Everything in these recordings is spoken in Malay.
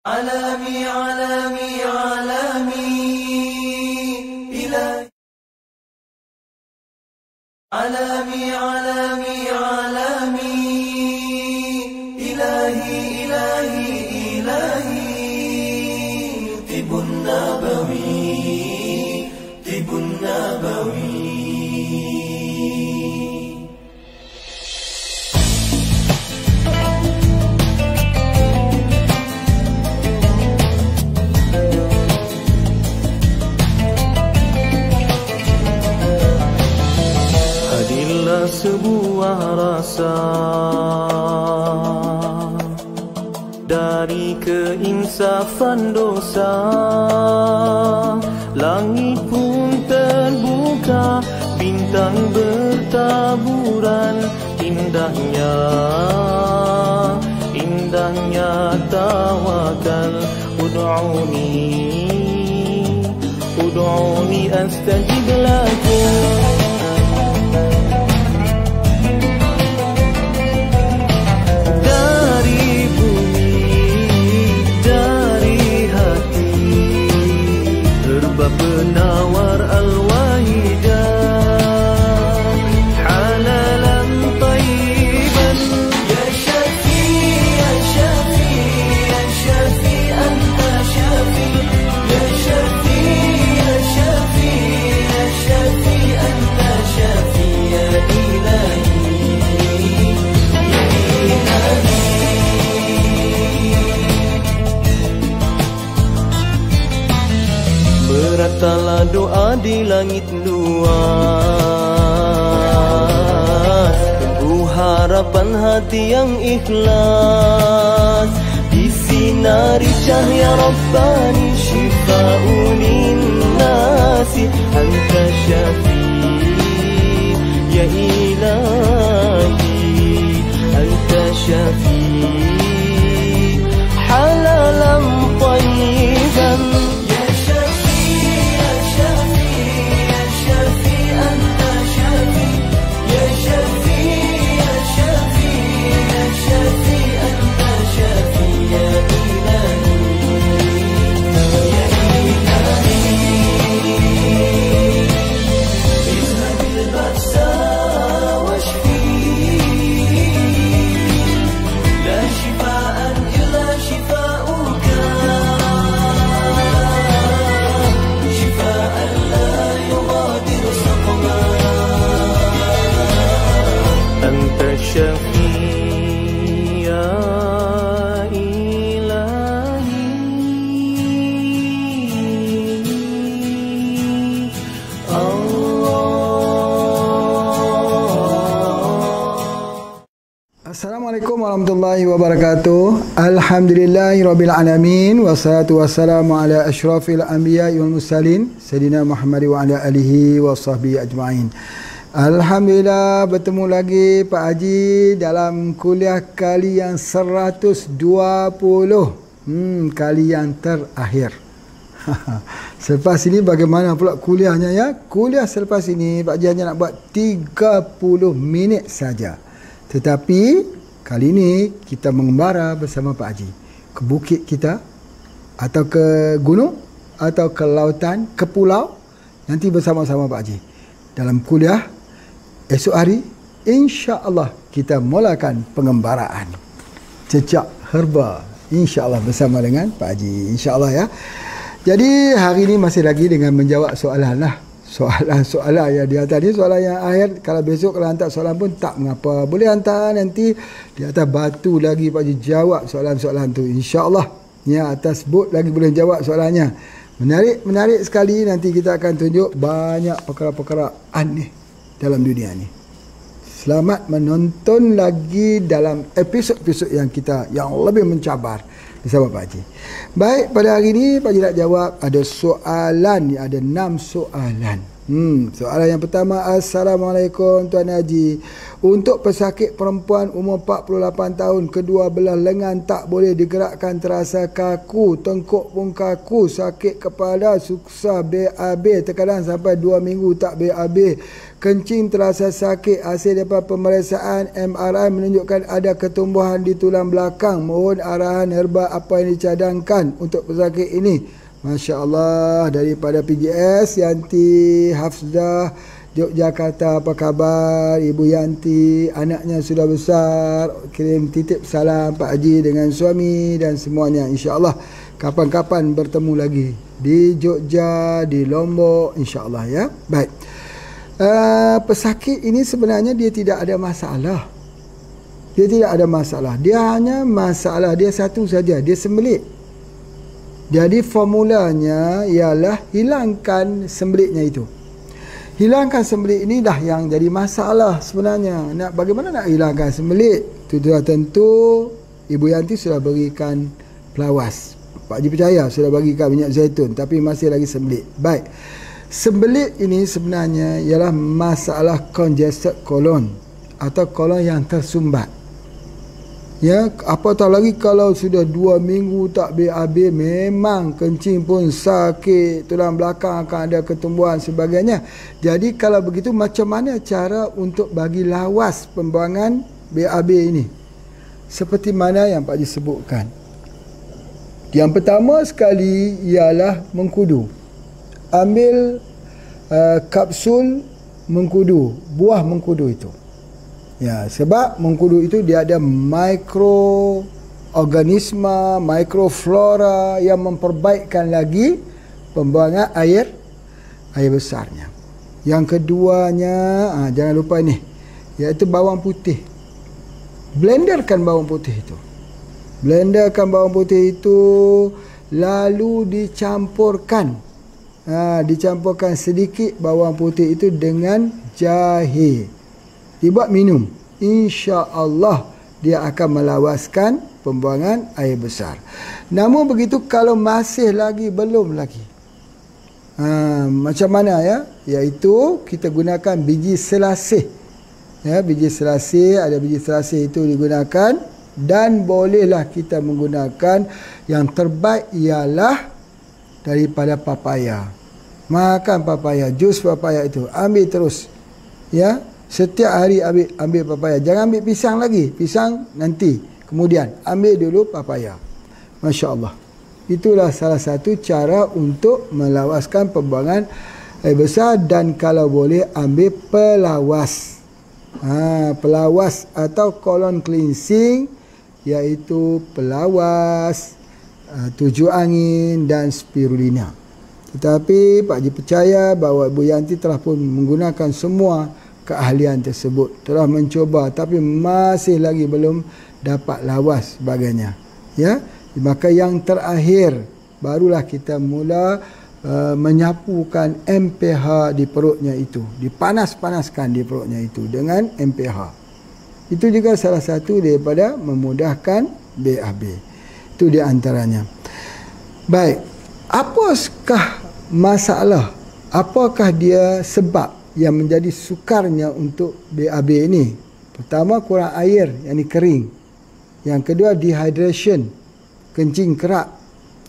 عالمي عالمي عالمي إلهي عالمي عالمي عالمي إلهي إلهي إلهي طب النبوي طب النبوي. Sebuah rasa dari keinsafan dosa, langit pun terbuka, bintang bertaburan, indahnya, indahnya tawakal. Ud'uni astajib lakum. Penawar al-wahidah halalan tayyiban. Ya Syafi, Ya Syafi, Ya Syafi, Anta Syafi. Ya Syafi, Ya Syafi, Ya Syafi, Anta Syafi. Ya Ilahi, Ya Ilahi. Beratalah doa di langit luas, penuh harapan hati yang ikhlas. Disinari cahaya Rabbani, syifa'un linnasi. Anta Syafi, Ya Ilahi, Anta Syafi, halalan tayyiban. Assalamualaikum warahmatullahi wabarakatuh. Alhamdulillahirabbil alamin, wassalatu wassalamu ala asyrafil anbiya'i wal mursalin sayyidina Muhammad wa ala alihi wa sahbihi ajma'in. Alhamdulillah bertemu lagi Pak Haji dalam kuliah kali yang 120, kali yang terakhir. Selepas ini bagaimana pula kuliahnya ya? Kuliah selepas ini Pak Haji hanya nak buat 30 minit saja. Tetapi kali ini kita mengembara bersama Pak Haji ke bukit kita, atau ke gunung, atau ke lautan, ke pulau. Nanti bersama-sama Pak Haji dalam kuliah esok hari, insya-Allah kita mulakan pengembaraan cecak herba, insya-Allah bersama dengan Pak Haji, insya-Allah ya. Jadi hari ini masih lagi dengan menjawab soalan lah. Soalan-soalan yang di atas ni, soalan yang akhir. Kalau besok kalau hantar soalan pun tak mengapa, boleh hantar nanti di atas batu lagi Pak Haji jawab soalan-soalan tu, insya-Allah ya. Atas bot lagi boleh jawab soalannya. Menarik sekali. Nanti kita akan tunjuk banyak perkara-perkara aneh dalam dunia ni. Selamat menonton lagi dalam episod-episod yang kita yang lebih mencabar bersama Pak Haji. Baik, pada hari ini Pak Haji nak jawab ada soalan ni, ada 6 soalan. Soalan yang pertama, Assalamualaikum Tuan Haji. Untuk pesakit perempuan umur 48 tahun, kedua belah lengan tak boleh digerakkan, terasa kaku, tengkuk pun kaku, sakit kepala, susah BAB, terkadang sampai 2 minggu tak BAB. Kencing terasa sakit, hasil daripada pemeriksaan MRI menunjukkan ada ketumbuhan di tulang belakang. Mohon arahan herba apa yang dicadangkan untuk pesakit ini. Masya Allah, daripada PGS Yanti Hafzah Yogyakarta. Apa khabar Ibu Yanti? Anaknya sudah besar. Kirim titip salam Pak Haji dengan suami dan semuanya. Insya Allah kapan-kapan bertemu lagi di Jogja, di Lombok, insya Allah ya. Baik, pesakit ini sebenarnya dia tidak ada masalah. Dia tidak ada masalah. Dia hanya masalah dia satu saja, dia sembelit. Jadi formulanya ialah hilangkan sembelitnya itu. Hilangkan sembelit ini dah yang jadi masalah sebenarnya. Bagaimana nak hilangkan sembelit? Itu dah tentu Ibu Yanti sudah berikan pelawas. Pak Haji percaya sudah bagikan minyak zaitun, tapi masih lagi sembelit. Baik. Sembelit ini sebenarnya ialah masalah congested colon atau kolon yang tersumbat. Ya, apatah lagi kalau sudah 2 minggu tak BAB, memang kencing pun sakit, tulang belakang akan ada ketumbuhan sebagainya. Jadi kalau begitu, macam mana cara untuk bagi lawas pembuangan BAB ini? Seperti mana yang Pak Haji sebutkan. Yang pertama sekali ialah mengkudu. Ambil kapsul mengkudu, buah mengkudu itu. Ya, sebab mengkudu itu dia ada mikroorganisma, mikroflora yang memperbaikkan lagi pembuangan air besarnya. Yang keduanya, jangan lupa ini, iaitu bawang putih. Blenderkan bawang putih itu. Blenderkan bawang putih itu, lalu dicampurkan. Dicampurkan sedikit bawang putih itu dengan jahe. Dibuat minum, insya Allah dia akan melawaskan pembuangan air besar. Namun begitu kalau masih lagi belum lagi, macam mana ya? Iaitu kita gunakan biji selasih. Ya, biji selasih, ada biji selasih itu digunakan, dan bolehlah kita menggunakan yang terbaik ialah daripada papaya. Makan papaya, jus papaya itu ambil terus. Ya. Setiap hari ambil papaya. Jangan ambil pisang lagi. Pisang nanti. Kemudian ambil dulu papaya. Masya Allah. Itulah salah satu cara untuk melawaskan pembuangan air besar. Dan kalau boleh ambil pelawas. Pelawas atau colon cleansing, iaitu pelawas, tujuh angin dan spirulina. Tetapi Pak Haji percaya bahawa Ibu Yanti telah pun menggunakan semua keahlian tersebut, telah mencuba, tapi masih lagi belum dapat lawas sebagainya. Ya, maka yang terakhir barulah kita mula menyapukan MPH di perutnya itu, dipanas-panaskan di perutnya itu dengan MPH. Itu juga salah satu daripada memudahkan BAB. Itu di antaranya. Baik, apakah masalah? Apakah dia sebab yang menjadi sukarnya untuk BAB ini? Pertama, kurang air, yang ini kering. Yang kedua, dehydration, kencing kerak.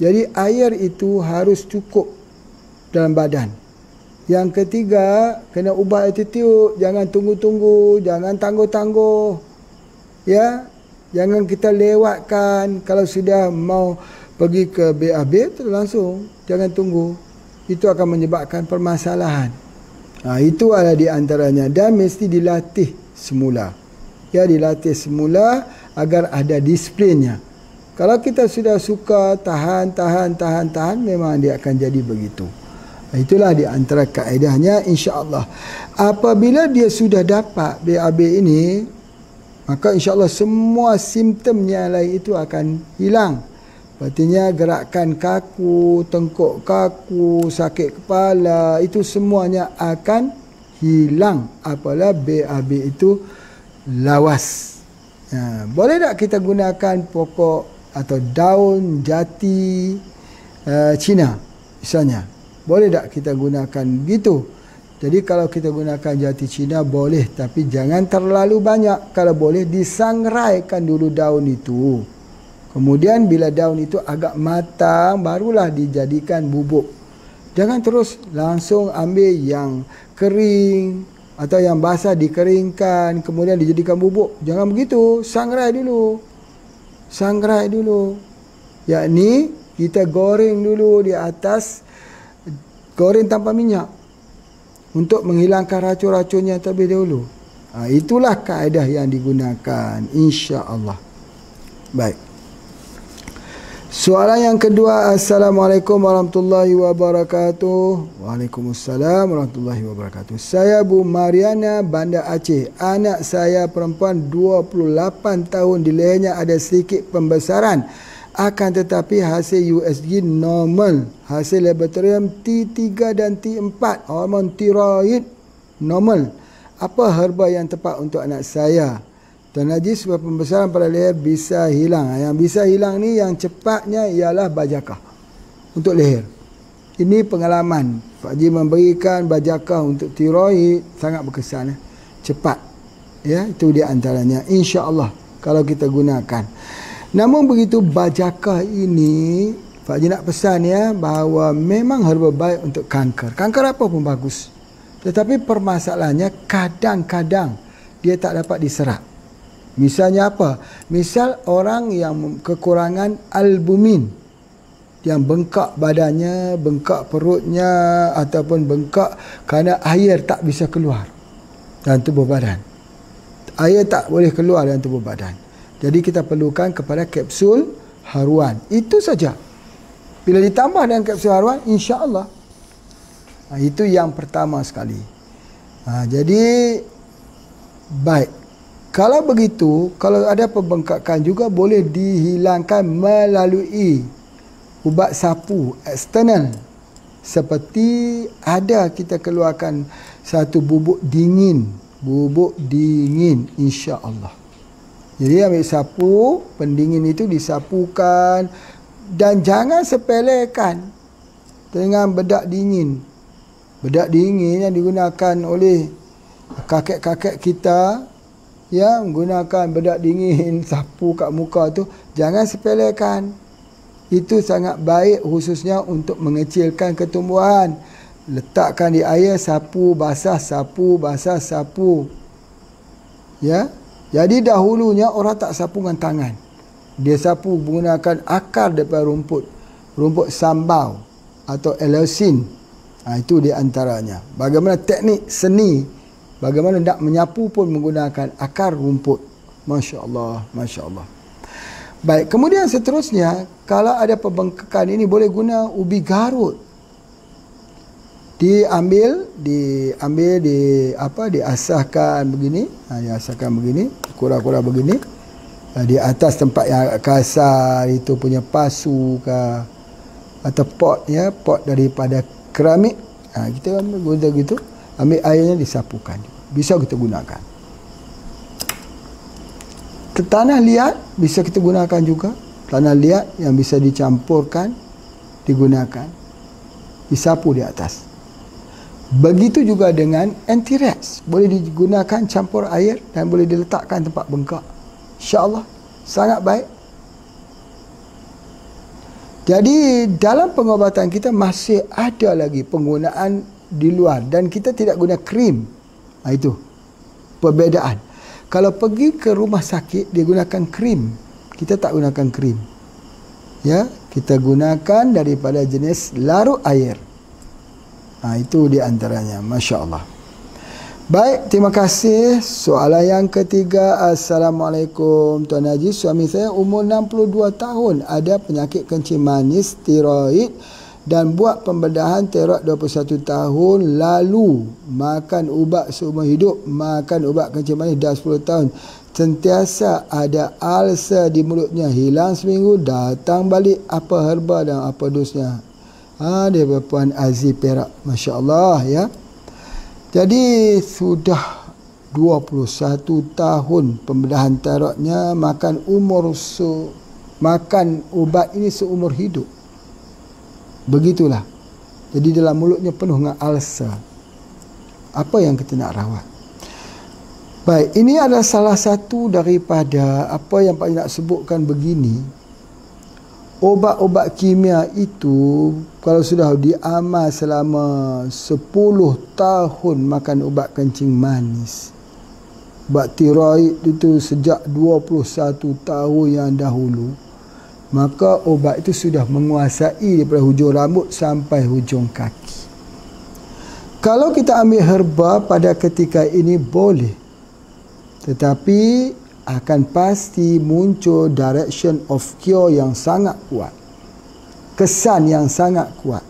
Jadi air itu harus cukup dalam badan. Yang ketiga, kena ubah attitude, jangan tunggu-tunggu, jangan tangguh-tangguh. Ya, jangan kita lewatkan. Kalau sudah mau pergi ke BAB, terus langsung, jangan tunggu. Itu akan menyebabkan permasalahan. Itu ada di antaranya, dan mesti dilatih semula. Ya, dilatih semula agar ada disiplinnya. Kalau kita sudah suka tahan, memang dia akan jadi begitu. Itulah di antara kaedahnya, insya-Allah. Apabila dia sudah dapat BAB ini, maka insya-Allah semua simptomnya lain itu akan hilang. Artinya gerakan kaku, tengkuk kaku, sakit kepala, itu semuanya akan hilang apabila BAB itu lawas. Boleh tak kita gunakan pokok atau daun jati Cina misalnya? Boleh tak kita gunakan begitu? Jadi kalau kita gunakan jati Cina boleh, tapi jangan terlalu banyak. Kalau boleh disangraikan dulu daun itu. Kemudian bila daun itu agak matang, barulah dijadikan bubuk. Jangan terus langsung ambil yang kering atau yang basah dikeringkan kemudian dijadikan bubuk. Jangan begitu, sangrai dulu. Sangrai dulu. Yakni kita goreng dulu di atas, goreng tanpa minyak untuk menghilangkan racun-racunnya terlebih dahulu. Itulah kaedah yang digunakan, insya-Allah. Baik. Soalan yang kedua, Assalamualaikum warahmatullahi wabarakatuh. Waalaikumsalam warahmatullahi wabarakatuh. Saya Bu Mariana, Banda Aceh. Anak saya perempuan 28 tahun, di lehernya ada sedikit pembesaran. Akan tetapi hasil USG normal. Hasil laboratorium T3 dan T4, hormon tiroid normal. Apa herba yang tepat untuk anak saya? Tuan Haji, sebab pembesaran pada leher bisa hilang. Yang bisa hilang ni yang cepatnya ialah bajakah untuk leher. Ini pengalaman. Pak Haji memberikan bajakah untuk tiroid, sangat berkesan. Cepat. Ya, itu di antaranya. InsyaAllah kalau kita gunakan. Namun begitu bajakah ini, Pak Haji nak pesan ya, bahawa memang herba baik untuk kanker. Kanker apa pun bagus. Tetapi permasalahannya kadang-kadang dia tak dapat diserap. Misalnya apa? Misal orang yang kekurangan albumin, yang bengkak badannya, bengkak perutnya, ataupun bengkak kerana air tak bisa keluar dalam tubuh badan. Air tak boleh keluar dalam tubuh badan. Jadi kita perlukan kepada kapsul haruan. Itu saja. Bila ditambah dengan kapsul haruan, insya-Allah. Itu yang pertama sekali. Jadi baik. Kalau begitu, kalau ada pembengkakan juga boleh dihilangkan melalui ubat sapu eksternal. Seperti ada kita keluarkan satu bubuk dingin. Bubuk dingin, insya-Allah. Jadi ambil sapu, pendingin itu disapukan. Dan jangan sepelekan dengan bedak dingin. Bedak dingin yang digunakan oleh kakek-kakek kita, ya, menggunakan bedak dingin sapu kat muka tu, jangan sepelekan. Itu sangat baik khususnya untuk mengecilkan ketumbuhan. Letakkan di air, sapu basah, sapu basah, sapu. Ya. Jadi dahulunya orang tak sapu dengan tangan. Dia sapu menggunakan akar daripada rumput. Rumput sambau atau eleusin. Itu di antaranya. Bagaimana teknik seni, bagaimana nak menyapu pun menggunakan akar rumput. Masya Allah, Masya Allah. Baik, kemudian seterusnya, kalau ada pembengkakan ini boleh guna ubi garut. Diasahkan begini, diasahkan begini, kura-kura begini. Di atas tempat yang kasar itu punya pasu ke atau pot, ya, pot daripada keramik. Kita ambil gitu. Ambil airnya disapukan. Bisa kita gunakan. Tanah liat bisa kita gunakan juga. Tanah liat yang bisa dicampurkan, digunakan. Disapu di atas. Begitu juga dengan anti-rash. Boleh digunakan campur air dan boleh diletakkan tempat bengkak. InsyaAllah. Sangat baik. Jadi dalam pengobatan kita masih ada lagi penggunaan di luar dan kita tidak guna krim. Itu perbezaan. Kalau pergi ke rumah sakit dia gunakan krim, kita tak gunakan krim. Ya, kita gunakan daripada jenis larut air. Itu di antaranya. Masya-Allah. Baik, terima kasih. Soalan yang ketiga, Assalamualaikum Tuan Haji, suami saya umur 62 tahun, ada penyakit kencing manis, tiroid dan buat pembedahan tiroid 21 tahun lalu. Makan ubat seumur hidup, makan ubat kencing manis dah 10 tahun. Sentiasa ada ulcer di mulutnya, hilang seminggu, datang balik. Apa herba dan apa dosnya? Dia Puan Aziz Perak. Masya Allah, ya. Jadi sudah 21 tahun pembedahan tiroidnya, makan ubat ini seumur hidup. Begitulah. Jadi dalam mulutnya penuh dengan ulcer. Apa yang kita nak rawat. Baik, ini adalah salah satu daripada apa yang Pak nak sebutkan begini. Obat-obat kimia itu kalau sudah diamal selama 10 tahun makan ubat kencing manis, ubat tiroid itu sejak 21 tahun yang dahulu, maka obat itu sudah menguasai daripada hujung rambut sampai hujung kaki. Kalau kita ambil herba pada ketika ini boleh, tetapi akan pasti muncul direction of cure yang sangat kuat, kesan yang sangat kuat.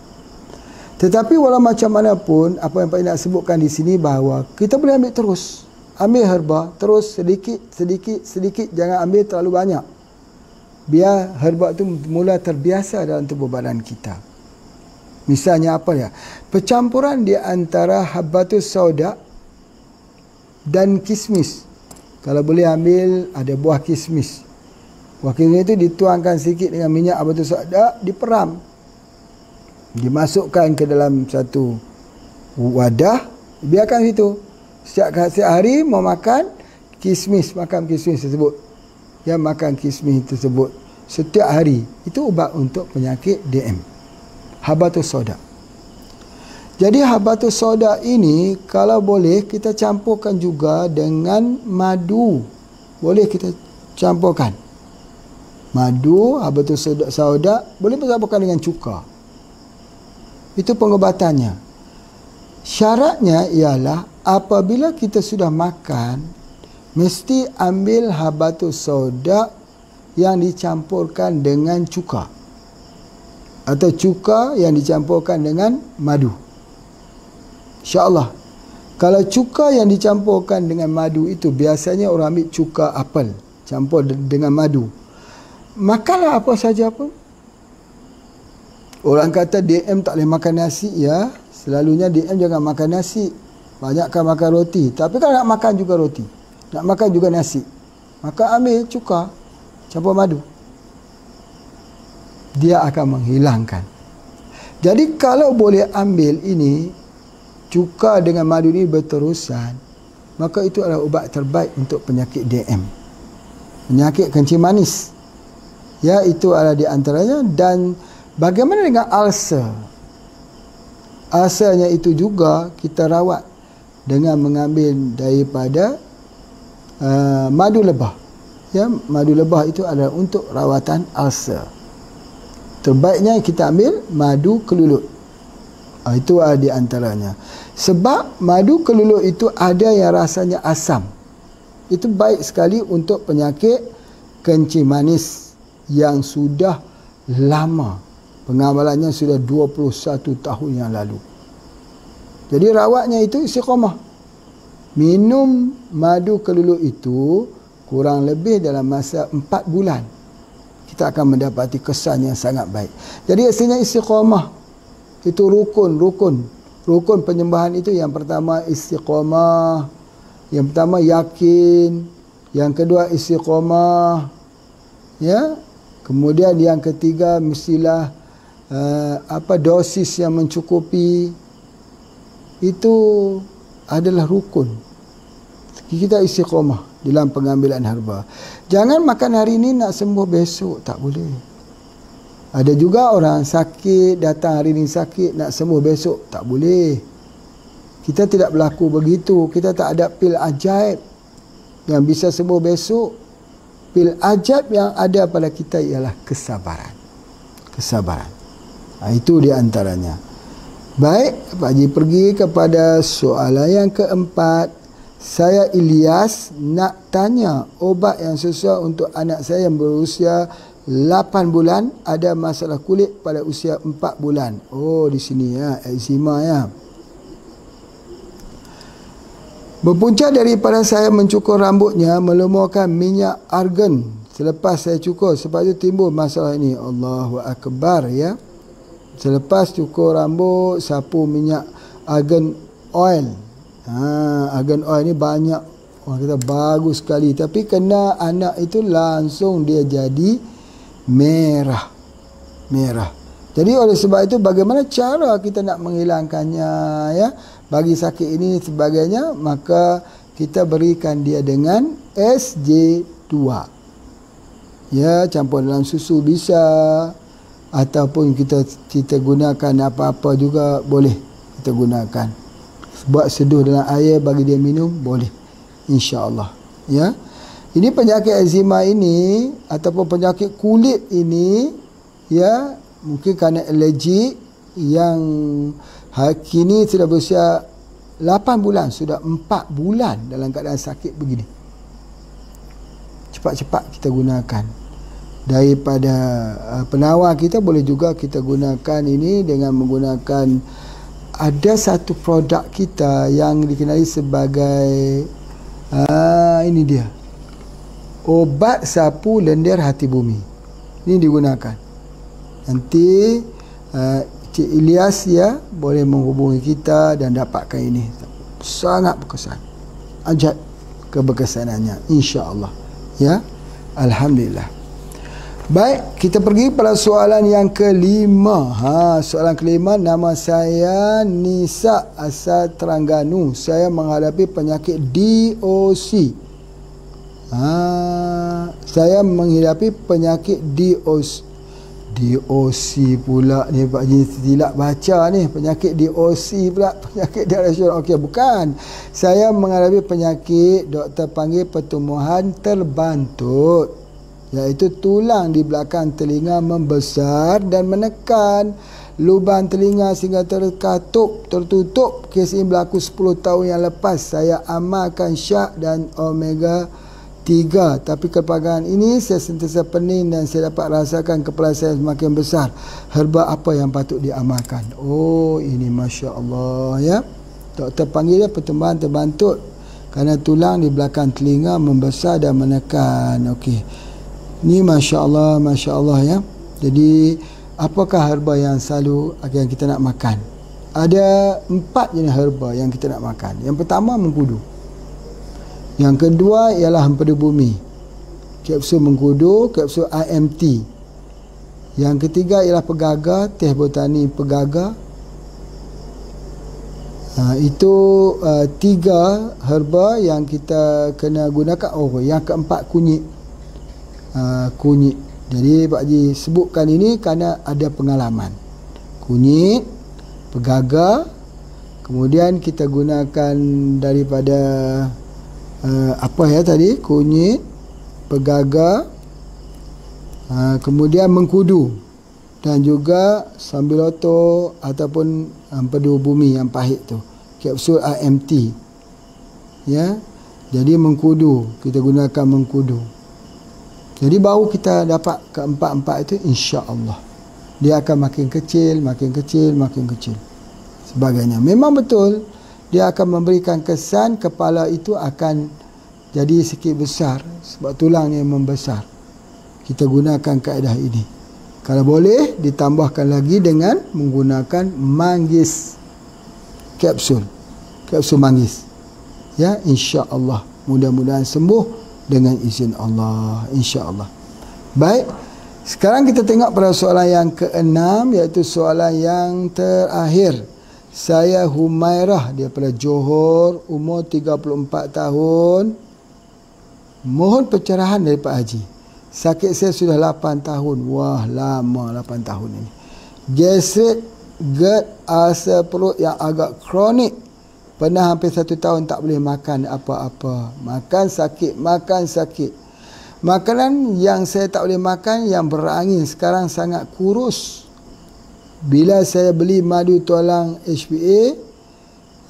Tetapi walau macam mana pun, apa yang Pak nak sebutkan di sini bahawa kita boleh ambil terus, ambil herba terus sedikit, jangan ambil terlalu banyak. Biar herba itu mula terbiasa dalam tubuh badan kita. Misalnya apa ya? Percampuran di antara habbatus sauda dan kismis. Kalau boleh ambil ada buah kismis. Buah kismis itu dituangkan sikit dengan minyak habbatus sauda, diperam. Dimasukkan ke dalam satu wadah, biarkan situ. Setiap hari mau makan kismis, makan kismis tersebut. Yang makan kismis tersebut setiap hari. Itu ubat untuk penyakit DM. Habbatus sauda. Jadi habbatus sauda ini kalau boleh kita campurkan juga dengan madu. Boleh kita campurkan. Madu, habbatus sauda boleh campurkan dengan cuka. Itu pengobatannya. Syaratnya ialah apabila kita sudah makan, mesti ambil habbatus sauda yang dicampurkan dengan cuka. Atau cuka yang dicampurkan dengan madu. InsyaAllah. Kalau cuka yang dicampurkan dengan madu itu, biasanya orang ambil cuka apel campur dengan madu. Makanlah apa saja pun. Orang kata DM tak boleh makan nasi, ya. Selalunya DM jangan makan nasi. Banyakkan makan roti. Tapi kalau nak makan juga roti, nak makan juga nasi, maka ambil cuka campur madu. Dia akan menghilangkan. Jadi kalau boleh ambil ini, cuka dengan madu ini berterusan, maka itu adalah ubat terbaik untuk penyakit DM. Penyakit kencing manis. Ya, itu adalah di antaranya. Dan bagaimana dengan ulcer? Ulcernya itu juga kita rawat dengan mengambil daripada madu lebah. Ya, madu lebah itu adalah untuk rawatan ulcer. Terbaiknya kita ambil madu kelulut. Itu ada di antaranya. Sebab madu kelulut itu ada yang rasanya asam. Itu baik sekali untuk penyakit kencing manis yang sudah lama. Pengamalannya sudah 21 tahun yang lalu. Jadi rawatnya itu istiqamah. Minum madu kelulut itu kurang lebih dalam masa 4 bulan. Kita akan mendapati kesan yang sangat baik. Jadi asalnya istiqamah. Itu rukun penyembahan itu. Yang pertama istiqamah, yang pertama yakin, yang kedua istiqamah, ya. Kemudian yang ketiga mestilah dosis yang mencukupi. Itu adalah rukun. Kita istiqamah dalam pengambilan herba. Jangan makan hari ini nak sembuh besok, tak boleh. Ada juga orang sakit, datang hari ini sakit, nak sembuh besok. Tak boleh. Kita tidak berlaku begitu. Kita tak ada pil ajaib yang bisa sembuh besok. Pil ajaib yang ada pada kita ialah kesabaran. Kesabaran. Itu di antaranya. Baik, Pak Haji pergi kepada soalan yang keempat. Saya Ilyas nak tanya obat yang sesuai untuk anak saya yang berusia 8 bulan, ada masalah kulit pada usia 4 bulan. Oh, di sini ya, eczema ya. Berpunca daripada saya mencukur rambutnya, melumurkan minyak argan selepas saya cukur, sebab itu timbul masalah ini. Allahu Akbar ya. Selepas cukur rambut, sapu minyak argan oil. Argan oil ni banyak orang kata bagus sekali, tapi kena anak itu langsung dia jadi merah. Jadi oleh sebab itu bagaimana cara kita nak menghilangkannya ya? bagi sakit ini sebagainya, maka kita berikan dia dengan SJ2. Ya, campur dalam susu bisa, ataupun kita gunakan apa-apa juga boleh kita gunakan. Buat seduh dalam air bagi dia minum boleh, insya-Allah. Ya. Ini penyakit eczema ini ataupun penyakit kulit ini, ya, mungkin kerana alergik yang kini sudah berusia 8 bulan, sudah 4 bulan dalam keadaan sakit begini. Cepat-cepat kita gunakan. Daripada penawar kita boleh juga kita gunakan ini dengan menggunakan, ada satu produk kita yang dikenali sebagai ini dia, obat sapu lendir hati bumi. Ini digunakan. Nanti Cik Ilyas, ya, boleh menghubungi kita dan dapatkan ini. Sangat berkesan. Ajat keberkesanannya, insya-Allah. Ya, alhamdulillah. Baik, kita pergi pada soalan yang kelima. Soalan kelima, nama saya Nisa asal Terengganu. Saya menghadapi penyakit DOC. Saya menghadapi penyakit DOC pula ni Pak Haji, tidak baca ni, penyakit DOC pula, penyakit darah syurga. Okey, bukan. Saya menghadapi penyakit, doktor panggil pertumbuhan terbantut, iaitu tulang di belakang telinga membesar dan menekan lubang telinga sehingga tertutup. Kes ini berlaku 10 tahun yang lepas. Saya amalkan syak dan omega 3, tapi kepagaran ini saya sentiasa pening dan saya dapat rasakan kepala saya semakin besar. Herba apa yang patut diamalkan? Oh, ini Masya Allah, ya. Doktor panggil dia pertumbuhan terbantut kerana tulang di belakang telinga membesar dan menekan. Okey, ini Masya Allah, ya. Jadi apakah herba yang selalu yang kita nak makan? Ada 4 jenis herba yang kita nak makan. Yang pertama, mengkudu. Yang kedua ialah hempedu bumi, kapsul mengkudu, kapsul IMT. Yang ketiga ialah pegaga, teh botani pegaga. Itu 3 herba yang kita kena gunakan. Oh, yang keempat kunyit. Kunyit. Jadi Pak Haji sebutkan ini kerana ada pengalaman. Kunyit, pegaga, kemudian kita gunakan daripada apa ya tadi, kunyit, pegaga, kemudian mengkudu, dan juga sambiloto ataupun empedu bumi yang pahit tu, kapsul IMT, ya. Jadi mengkudu, kita gunakan mengkudu. Jadi baru kita dapat keempat-empat itu, insya-Allah dia akan makin kecil sebagainya. Memang betul dia akan memberikan kesan kepala itu akan jadi sikit besar sebab tulangnya membesar. Kita gunakan kaedah ini. Kalau boleh ditambahkan lagi dengan menggunakan manggis, kapsul manggis, ya, insya-Allah. Mudah-mudahan sembuh dengan izin Allah, insya-Allah. Baik, sekarang kita tengok pada soalan yang ke-6, iaitu soalan yang terakhir. Saya Humairah daripada Johor, umur 34 tahun. Mohon pencerahan dari Pak Haji. Sakit saya sudah 8 tahun. Wah, lama 8 tahun ini. Gastrit, GERD, ulcer perut yang agak kronik. Pernah hampir 1 tahun tak boleh makan apa-apa. Makan sakit. Makanan yang saya tak boleh makan yang berangin sekarang sangat kurus. Bila saya beli madu tualang HPA,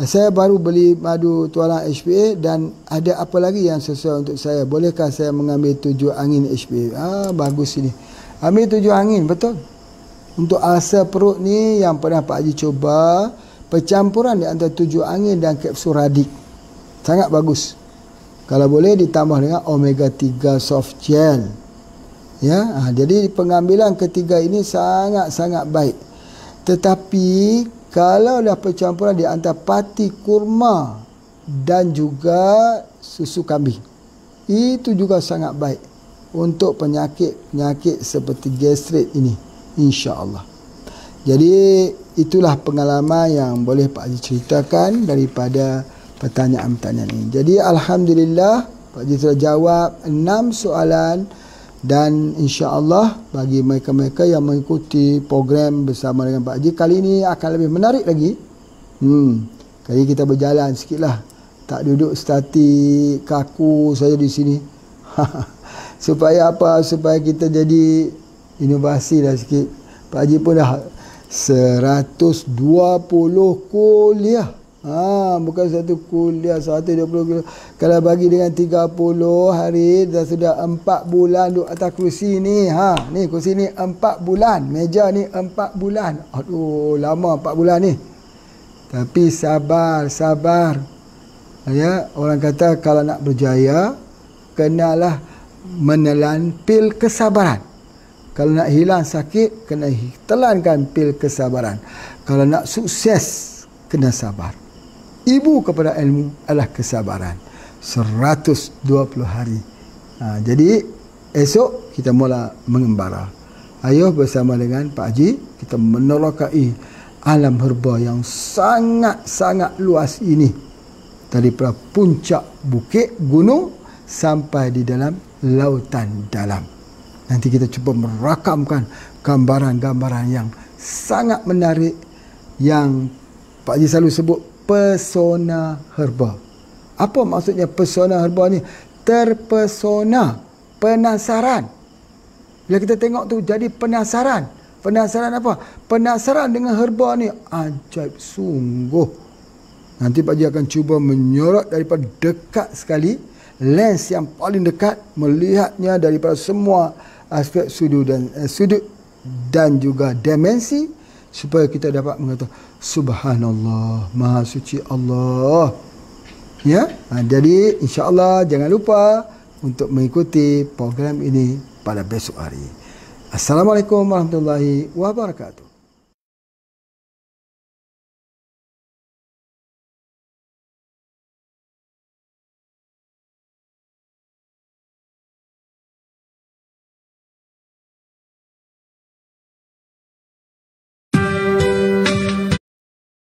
saya baru beli madu tualang HPA, dan ada apa lagi yang sesuai untuk saya? Bolehkah saya mengambil 7 angin HPA? Bagus ini. Ambil 7 angin, betul. Untuk ulcer perut ni yang pernah Pak Haji coba, percampuran di antara 7 angin dan kapsul radik. Sangat bagus. Kalau boleh ditambah dengan omega 3 soft gel. Ya, jadi pengambilan ketiga ini sangat-sangat baik. Tetapi kalau dah percampuran di antara pati kurma dan juga susu kambing, itu juga sangat baik untuk penyakit seperti gastrit ini, insya-Allah. Jadi itulah pengalaman yang boleh Pak Haji ceritakan daripada pertanyaan-pertanyaan ini. Jadi alhamdulillah Pak Haji telah jawab 6 soalan, dan insya-Allah bagi mereka-mereka yang mengikuti program bersama dengan Pak Haji kali ini akan lebih menarik lagi. Kali kita berjalan sikitlah, tak duduk statik kaku saja di sini. Supaya apa? Supaya kita jadi inovasi lah sikit. Pak Haji pun dah 120 kuliah. Bukan satu kuliah 120 kuliah. Kalau bagi dengan 30 hari, dah sudah 4 bulan duduk atas kursi ni. Ni kursi ni 4 bulan, meja ni 4 bulan. Aduh, lama 4 bulan ni. Tapi sabar. Ya, orang kata kalau nak berjaya, kenalah menelan pil kesabaran. Kalau nak hilang sakit, kena telankan pil kesabaran. Kalau nak sukses, kena sabar. Ibu kepada ilmu adalah kesabaran. 120 hari. Jadi esok kita mula mengembara. Ayo bersama dengan Pak Haji kita menerokai alam herba yang sangat-sangat luas ini, daripada puncak bukit gunung sampai di dalam lautan dalam. Nanti kita cuba merakamkan gambaran-gambaran yang sangat menarik yang Pak Haji selalu sebut pesona herba. Apa maksudnya pesona herba ni? Terpesona, penasaran. Bila kita tengok tu jadi penasaran. Penasaran apa? Penasaran dengan herba ni. Ajaib sungguh. Nanti Pak Haji akan cuba menyorot daripada dekat sekali, lens yang paling dekat, melihatnya daripada semua aspek sudut dan juga dimensi, supaya kita dapat mengatakan subhanallah, maha suci Allah. Ya, jadi insya-Allah jangan lupa untuk mengikuti program ini pada besok hari. Assalamualaikum warahmatullahi wabarakatuh.